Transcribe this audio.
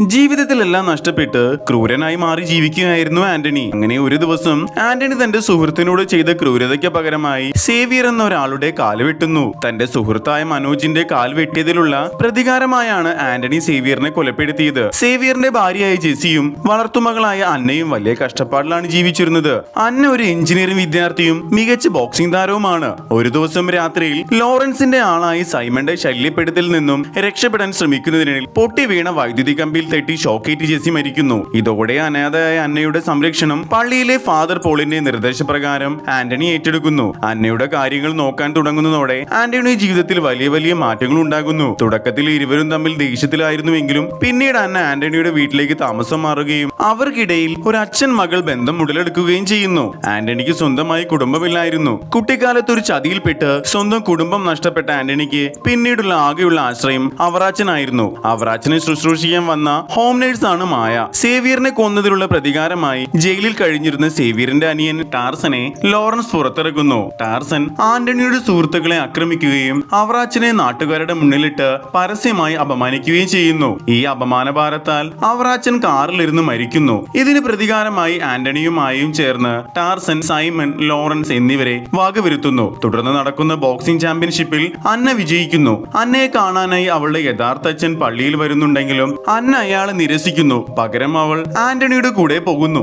ജീവിതത്തിലെല്ലാം നഷ്ടപ്പെട്ട് ക്രൂരനായി മാറി ജീവിക്കുകയായിരുന്നു ആന്റണി. അങ്ങനെ ഒരു ദിവസം ആന്റണി തന്റെ സുഹൃത്തിനോട് ചെയ്ത ക്രൂരതയ്ക്ക് പകരമായി സേവിയർ എന്ന ഒരാളുടെ കാല് വെട്ടുന്നു. തന്റെ സുഹൃത്തായ മനോജിന്റെ കാൽ വെട്ടിയതിലുള്ള പ്രതികാരമായാണ് ആന്റണി സേവിയറിനെ കൊലപ്പെടുത്തിയത്. സേവിയറിന്റെ ഭാര്യയായ ജെസിയും വളർത്തുമകളായ അന്നയും വലിയ കഷ്ടപ്പാടിലാണ് ജീവിച്ചിരുന്നത്. അന്ന ഒരു എഞ്ചിനീയറിംഗ് വിദ്യാർത്ഥിയും മികച്ച ബോക്സിംഗ് താരവുമാണ്. ഒരു ദിവസം രാത്രിയിൽ ലോറൻസിന്റെ ആളായി സൈമന്റെ ശല്യപ്പെടുത്തലിൽ നിന്നും രക്ഷപ്പെടാൻ ശ്രമിക്കുന്നതിനിടയിൽ പൊട്ടി വീണ വൈദ്യുതി കമ്പിയിൽ തെറ്റി ഷോക്കേറ്റ് ജെസി മരിക്കുന്നു. ഇതോടെ അനാഥയായ അന്നയുടെ സംരക്ഷണം പള്ളിയിലെ ഫാദർ പോളിന്റെ നിർദ്ദേശപ്രകാരം ആന്റണി ഏറ്റെടുക്കുന്നു. അന്നയുടെ കാര്യങ്ങൾ നോക്കാൻ തുടങ്ങുന്നതോടെ ആന്റണിയുടെ ജീവിതത്തിൽ വലിയ വലിയ മാറ്റങ്ങൾ ഉണ്ടാകുന്നു. തുടക്കത്തിൽ ഇരുവരും തമ്മിൽ ദേഷ്യത്തിലായിരുന്നുവെങ്കിലും പിന്നീട് അന്ന ആന്റണിയുടെ വീട്ടിലേക്ക് താമസം മാറുകയും അവർക്കിടയിൽ ഒരു അച്ഛൻ മകൾ ബന്ധം ഉടലെടുക്കുകയും ചെയ്യുന്നു. ആന്റണിക്ക് സ്വന്തമായി കുടുംബമില്ലായിരുന്നു. കുട്ടിക്കാലത്ത് ഒരു ചതിയിൽപ്പെട്ട് സ്വന്തം കുടുംബം നഷ്ടപ്പെട്ട ആന്റണിക്ക് പിന്നീടുള്ള ആകെയുള്ള ആശ്രയം അവറാച്ചനായിരുന്നു. അവറാച്ചനെ ശുശ്രൂഷിക്കാൻ വന്ന ഹോം നേഴ്സ് ആണ് മായ. സേവിയറിനെ കൊന്നതിലുള്ള പ്രതികാരമായി ജയിലിൽ കഴിഞ്ഞിരുന്ന സേവിയറിന്റെ അനിയൻ ടാർസനെ ലോറൻസ് പുറത്തിറക്കുന്നു. ടാർസൻ ആന്റണിയുടെ സുഹൃത്തുക്കളെ ആക്രമിക്കുകയും അവറാച്ചനെ നാട്ടുകാരുടെ മുന്നിലിട്ട് പരസ്യമായി അപമാനിക്കുകയും ചെയ്യുന്നു. ഈ അപമാനഭാരത്താൽ അവറാച്ചൻ കാറിലിരുന്ന് മരിക്കുന്നു. ഇതിന് പ്രതികാരമായി ആന്റണിയുമായും ചേർന്ന് ടാർസൻ, സൈമൺ, ലോറൻസ് എന്നിവരെ വകവരുത്തുന്നു. തുടർന്ന് നടക്കുന്ന ബോക്സിംഗ് ചാമ്പ്യൻഷിപ്പിൽ അന്ന വിജയിക്കുന്നു. അന്നയെ കാണാനായി അവളുടെ യഥാർത്ഥ അച്ഛൻ പള്ളിയിൽ വരുന്നുണ്ടെങ്കിലും അന്ന അയാളെ നിരസിക്കുന്നു. പകരം അവൾ ആന്റണിയുടെ കൂടെ പോകുന്നു.